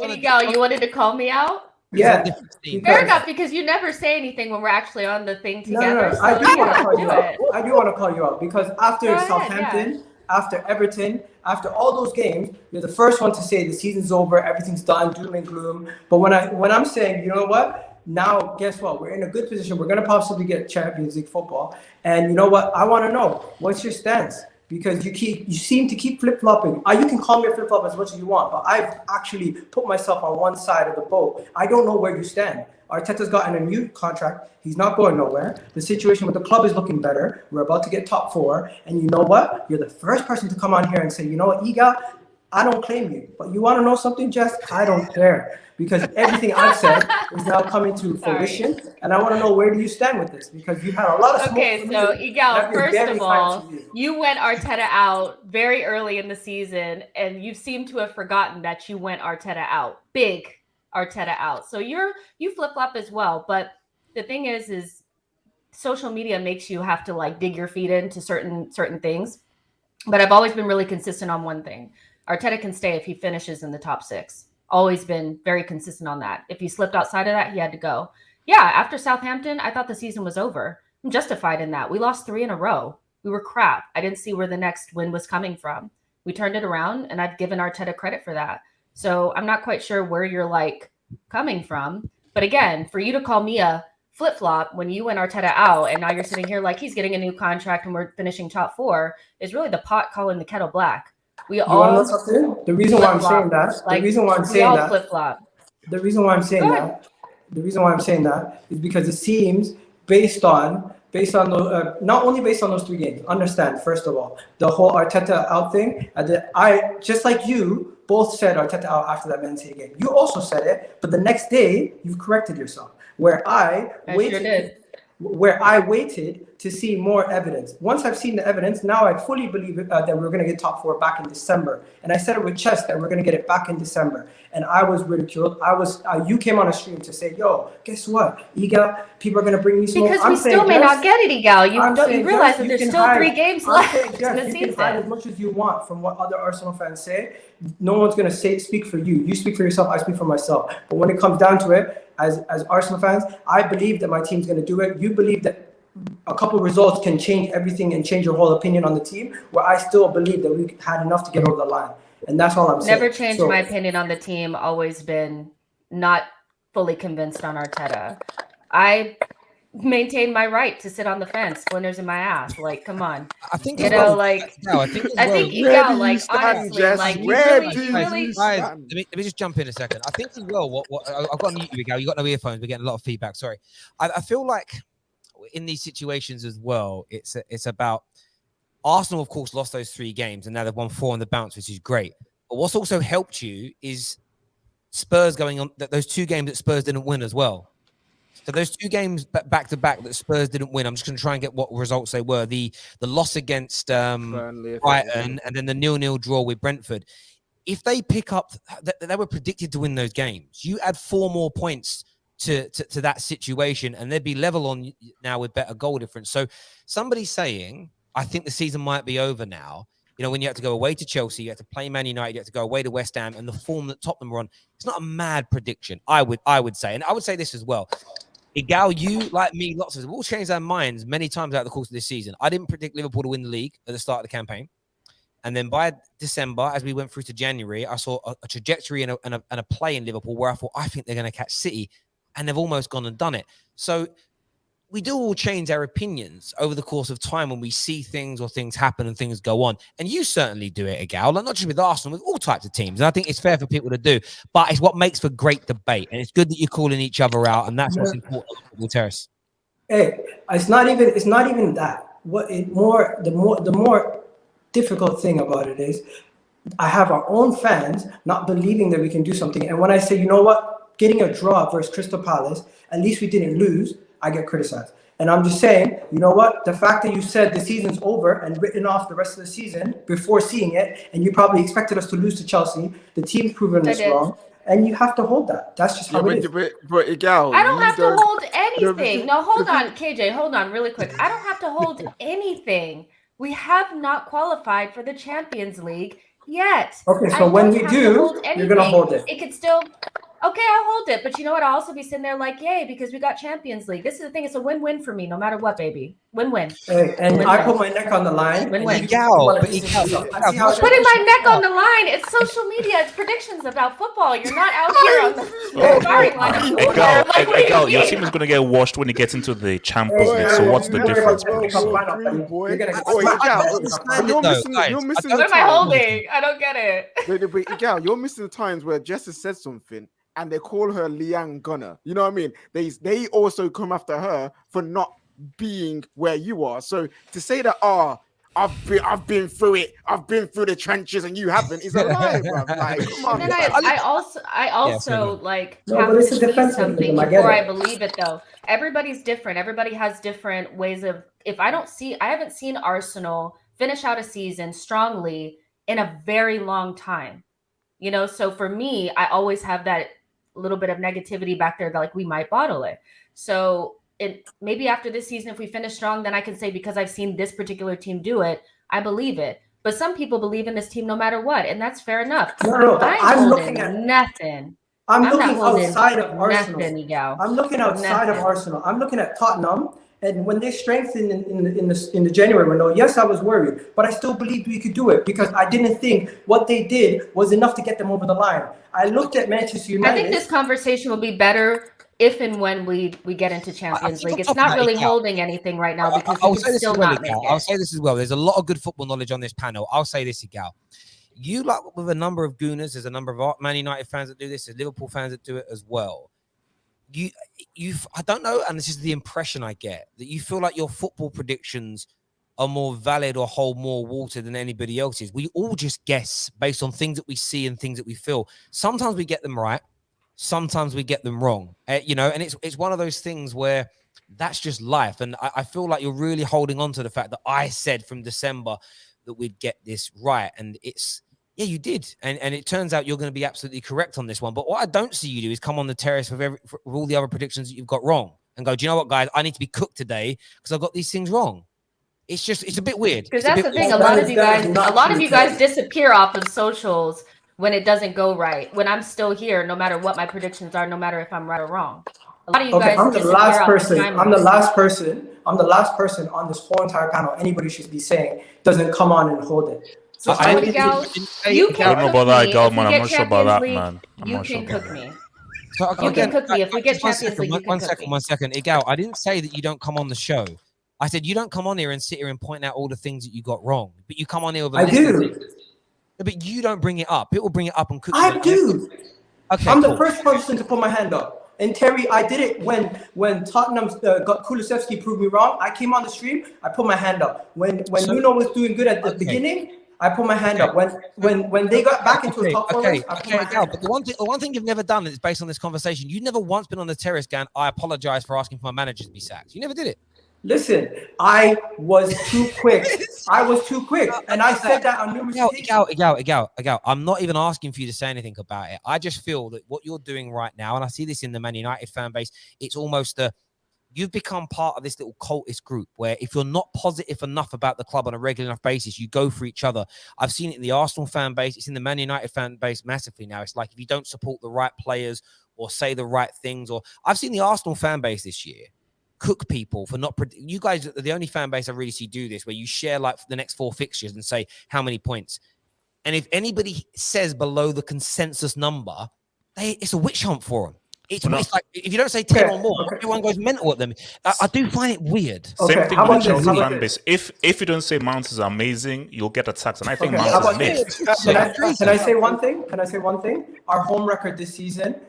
Egal, you wanted to call me out? Yeah, fair enough, because you never say anything when we're actually on the thing together. No. So I do want to call you out. it. I do want to call you out because after Go ahead, Southampton, after Everton, after all those games, you're the first one to say the season's over, everything's done, doom and gloom. But when I'm saying, you know what? Now, guess what? We're in a good position. We're going to possibly get Champions League football. And you know what? I want to know, what's your stance? Because you seem to keep flip-flopping. You can call me a flip-flop as much as you want, but I've actually put myself on one side of the boat. I don't know where you stand. Arteta's gotten a new contract. He's not going nowhere. The situation with the club is looking better. We're about to get top 4. And you know what? You're the first person to come on here and say, you know what, Egal, I don't claim you. But you want to know something, Jess? I don't care. Because everything I've said is now coming to fruition. And I want to know, where do you stand with this? Because you've had a lot of smoke. Okay, so Egal, first of all, you went Arteta out very early in the season, and you seem to have forgotten that you went Arteta out. Big Arteta out. So you flip-flop as well. But the thing is social media makes you have to like dig your feet into certain things. But I've always been really consistent on one thing. Arteta can stay if he finishes in the top 6. Always been very consistent on that. If he slipped outside of that, he had to go. Yeah, after Southampton, I thought the season was over. I'm justified in that. We lost 3 in a row. We were crap. I didn't see where the next win was coming from. We turned it around, and I've given Arteta credit for that. So I'm not quite sure where you're like coming from. But again, for you to call me a flip-flop when you went Arteta out and now you're sitting here like he's getting a new contract and we're finishing top 4 is really the pot calling the kettle black. We all know something? The reason why I'm saying that, the reason why I'm saying that, the reason why I'm saying that is because it seems based on the, not only based on those 3 games. Understand, first of all, the whole Arteta out thing. I just like you both said Arteta out after that Man City game. You also said it, but the next day you corrected yourself. Where I waited to see more evidence. Once I've seen the evidence, now I fully believe that we're going to get top 4 back in December. And I said it with Jess that we're going to get it back in December. And I was ridiculed. You came on a stream to say, yo, guess what? Egal, people are going to bring me smoke. Because we still may not get it, Egal. You realize that there's still 3 games left in the season. You can hide as much as you want from what other Arsenal fans say. No one's going to speak for you. You speak for yourself, I speak for myself. But when it comes down to it, as Arsenal fans, I believe that my team's going to do it. You believe that a couple of results can change everything and change your whole opinion on the team, where I still believe that we had enough to get over the line. And that's all I'm saying. Never changed my opinion on the team. Always been not fully convinced on Arteta. I maintain my right to sit on the fence, splinters in my ass. Like, come on. I think Egal, like honestly, like really. Guys, let me just jump in a second. I think as well. What I've got to mute you, Egal. You got no earphones. We're getting a lot of feedback. Sorry. I feel like in these situations as well, it's about Arsenal. Of course, lost those 3 games, and now they've won 4 on the bounce, which is great. But what's also helped you is Spurs going on. Those 2 games that Spurs didn't win as well. So those 2 games back to back that Spurs didn't win, I'm just going to try and get what results they were. The loss against Brighton and then the 0-0 draw with Brentford. If they pick up, they were predicted to win those games. You add 4 more points to that situation and they'd be level on now with better goal difference. So somebody's saying, I think the season might be over now. You know, when you have to go away to Chelsea, you have to play Man United, you have to go away to West Ham, and the form that Tottenham were on, it's not a mad prediction, I would say. And I would say this as well. Egal, you, like me, lots of us, we've all changed our minds many times out the course of this season. I didn't predict Liverpool to win the league at the start of the campaign. And then by December, as we went through to January, I saw a trajectory and a play in Liverpool where I thought, I think they're going to catch City. And they've almost gone and done it. So we do all change our opinions over the course of time when we see things or things happen and things go on. And you certainly do it, Egal, not just with Arsenal, with all types of teams. And I think it's fair for people to do. But it's what makes for great debate. And it's good that you're calling each other out. And that's what's important on Terrace. Hey, it's not even that. The more difficult thing about it is I have our own fans not believing that we can do something. And when I say, you know what, getting a draw versus Crystal Palace, at least we didn't lose, I get criticized. And I'm just saying, you know what? The fact that you said the season's over and written off the rest of the season before seeing it, and you probably expected us to lose to Chelsea, the team's proven us wrong, and you have to hold that. That's just how it is. But Egal, I don't have to hold anything. No, hold on, KJ. Hold on really quick. I don't have to hold anything. We have not qualified for the Champions League yet. Okay, so I when don't we have to do, hold you're gonna anything. hold it. It could still. Okay, I'll hold it. But you know what? I'll also be sitting there like, yay, because we got Champions League. This is the thing. It's a win-win for me, no matter what, baby. Win-win. Hey, and Win-win. I put my neck on the line. Win-win. And Egal, I but see Egal, how it Putting is. my neck on the line. It's social media. It's predictions about football. You're not out here on the firing line. Egal, your team is going to get washed when it gets into the Champions League. So what's the difference? You're missing. What am I holding? I don't get it. But Egal, you're missing the times where Jess has said something and they call her Liang Gunner. You know what I mean? They also come after her for not being where you are. So to say that, I've been through it. I've been through the trenches, and you haven't. Is a lie, bro. Like, come on. And then I also have but it's to a see defense something mechanism, I get before it. I believe it, though. Everybody's different. Everybody has different ways of. If I haven't seen Arsenal finish out a season strongly in a very long time. You know, so for me, I always have that little bit of negativity back there that like we might bottle it. So maybe after this season, if we finish strong, then I can say because I've seen this particular team do it, I believe it. But some people believe in this team no matter what, and that's fair enough. No, I'm looking at nothing. I'm looking outside of Arsenal. Nothing, I'm looking outside of Arsenal. I'm looking at Tottenham. And when they strengthened in the January window, yes, I was worried, but I still believed we could do it because I didn't think what they did was enough to get them over the line. I looked at Manchester United. I think this conversation will be better if and when we get into Champions League. It's not really holding anything right now because we can still not make it. I'll say this as well. There's a lot of good football knowledge on this panel. I'll say this, Egal. You, like with a number of Gooners, there's a number of Man United fans that do this, there's Liverpool fans that do it as well. I don't know, and this is the impression I get, that you feel like your football predictions are more valid or hold more water than anybody else's. We all just guess based on things that we see and things that we feel. Sometimes we get them right, sometimes we get them wrong. And it's one of those things where that's just life. And I feel like you're really holding on to the fact that I said from December that we'd get this right, and yeah, you did. And it turns out you're going to be absolutely correct on this one. But what I don't see you do is come on the terrace with all the other predictions that you've got wrong and go, do you know what, guys? I need to be cooked today because I've got these things wrong. It's a bit weird. Because that's the thing. A lot of you guys disappear off of socials when it doesn't go right. When I'm still here, no matter what my predictions are, no matter if I'm right or wrong. A lot of you guys I'm the last person on this whole entire panel anybody should be saying doesn't come on and hold it. So I don't know about that, Egal, man. I'm not sure about that, man. You can cook me. So, you can cook me. If we get Champions League, you can cook me. One second. Egal, I didn't say that you don't come on the show. I said you don't come on here and sit here and point out all the things that you got wrong. But you come on here with a list of things. But you don't bring it up. People bring it up and cook. I do. Okay, I'm the first person to put my hand up. And Terry, I did it when Tottenham got Kulusevski proved me wrong. I came on the stream. I put my hand up. When Nuno was doing good at the beginning, I put my hand up. When they got back into the top four, I put my hand up. But the one thing you've never done is based on this conversation. You've never once been on the terrace going, I apologize for asking for my manager to be sacked. You never did it. Listen, I was too quick. And I said that on numerous occasions. Egal. I'm not even asking for you to say anything about it. I just feel that what you're doing right now, and I see this in the Man United fan base, it's almost you've become part of this little cultist group where if you're not positive enough about the club on a regular enough basis, you go for each other. I've seen it in the Arsenal fan base. It's in the Man United fan base massively now. It's like if you don't support the right players or say the right things, or I've seen the Arsenal fan base this year cook people for not. You guys are the only fan base I really see do this, where you share like the next 4 fixtures and say how many points. And if anybody says below the consensus number, it's a witch hunt for them. It's like if you don't say 10 or more, everyone goes mental at them. I do find it weird. Same thing with the Chelsea fan base. If you don't say Mount is amazing, you'll get attacked. And I think Mount is mid. Can I say one thing? Our home record this season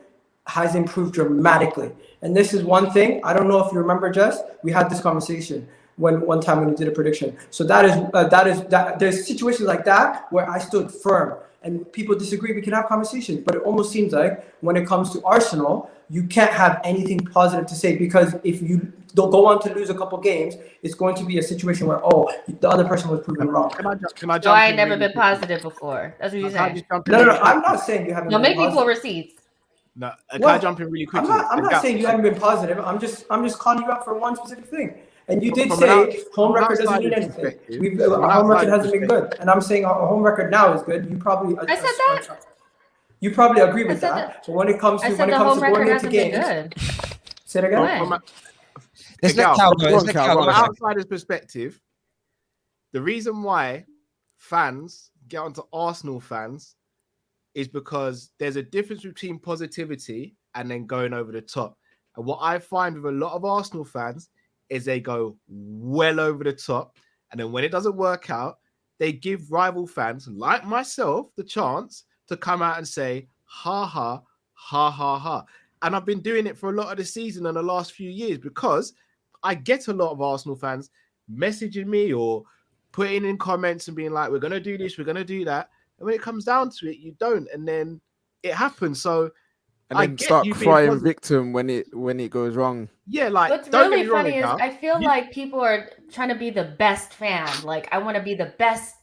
has improved dramatically. And this is one thing. I don't know if you remember, Jess, we had this conversation one time when we did a prediction. So that is there's situations like that where I stood firm. And people disagree, we can have conversations. But it almost seems like when it comes to Arsenal, you can't have anything positive to say, because if you don't go on to lose a couple games, it's going to be a situation where, the other person was proven wrong. Can I jump no, I ain't never been positive before. That's what you're saying. No, I'm not saying you haven't been make positive. me pull receipts. No, can I jump in really quickly? I'm not saying you haven't been positive. I'm just calling you out for one specific thing. And you did From say home an record doesn't mean outsider's anything. perspective, Our home record hasn't been good, and I'm saying our home record now is good. You probably I said that. You probably agree with said that. But when it comes to the home record going into hasn't been games, good. say it again. When? Let's let Cal go. From an outsider's perspective, the reason why fans get onto Arsenal fans is because there's a difference between positivity and then going over the top. And what I find with a lot of Arsenal fans is they go well over the top. And then when it doesn't work out, they give rival fans like myself the chance to come out and say, ha, ha, ha, ha, ha. And I've been doing it for a lot of the season and the last few years because I get a lot of Arsenal fans messaging me or putting in comments and being like, we're going to do this, we're going to do that. And when it comes down to it, you don't. And then it happens. So and then start crying victim when it goes wrong. Yeah, like what's really funny is I feel like people are trying to be the best fan. Like I want to be the best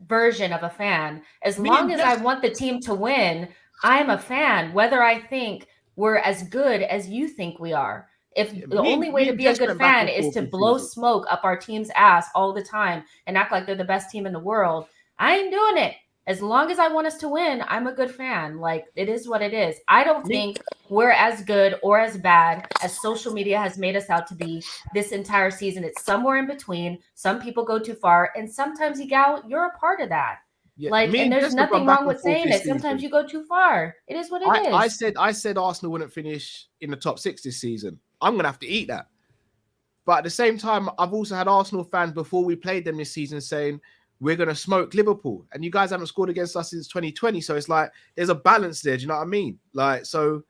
version of a fan. As long as I want the team to win, I'm a fan, whether I think we're as good as you think we are. If the only way to be a good fan is to blow smoke up our team's ass all the time and act like they're the best team in the world, I ain't doing it. As long as I want us to win, I'm a good fan. Like, it is what it is. I don't think we're as good or as bad as social media has made us out to be this entire season. It's somewhere in between. Some people go too far. And sometimes, Egal, you're a part of that. Yeah, and there's nothing wrong with saying it. Sometimes you go too far. It is what it is. I said Arsenal wouldn't finish in the top 6 this season. I'm going to have to eat that. But at the same time, I've also had Arsenal fans before we played them this season saying, we're going to smoke Liverpool. And you guys haven't scored against us since 2020. So it's like, there's a balance there. Do you know what I mean? Like, so,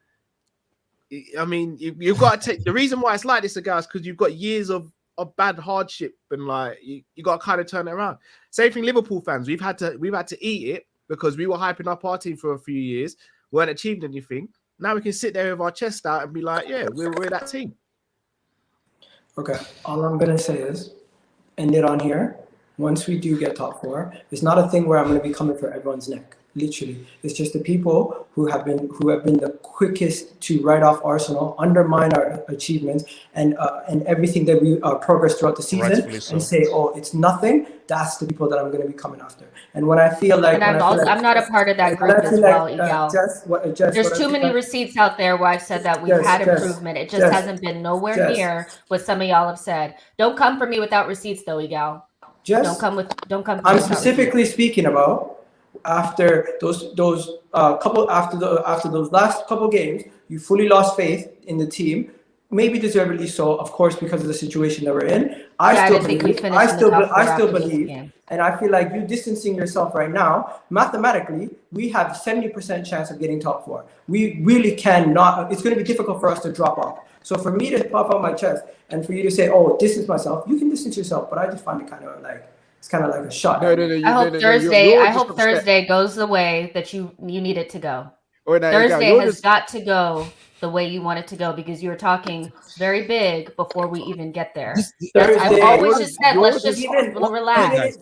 I mean, you've got to take, the reason why it's like this, guys, because you've got years of bad hardship and like, you got to kind of turn it around. Same thing, Liverpool fans. We've had to eat it because we were hyping up our team for a few years, weren't achieving anything. Now we can sit there with our chest out and be like, yeah, we're that team. Okay. All I'm going to say is, end it on here. Once we do get top 4, it's not a thing where I'm going to be coming for everyone's neck. Literally, it's just the people who have been the quickest to write off Arsenal, undermine our achievements and everything that we progressed throughout the season, and say, "Oh, it's nothing." That's the people that I'm going to be coming after. And when I feel like, I'm not a part of that group as well, Egal. There's too many receipts out there where I've said that we've had improvement. It just hasn't been nowhere near what some of y'all have said. Don't come for me without receipts, though, Egal. Don't come. I'm specifically speaking about after those last couple games, you fully lost faith in the team. Maybe deservedly so, of course, because of the situation that we're in. I still believe, and I feel like you distancing yourself right now. Mathematically, we have 70% chance of getting top 4. We really cannot. It's going to be difficult for us to drop off. So for me to puff out my chest and for you to say, "Oh, distance myself," you can distance yourself, but I just find it kind of like a shot. I hope Thursday goes the way that you need it to go. Thursday has got to go the way you want it to go because you were talking very big before we even get there. I've always just said, let's just relax.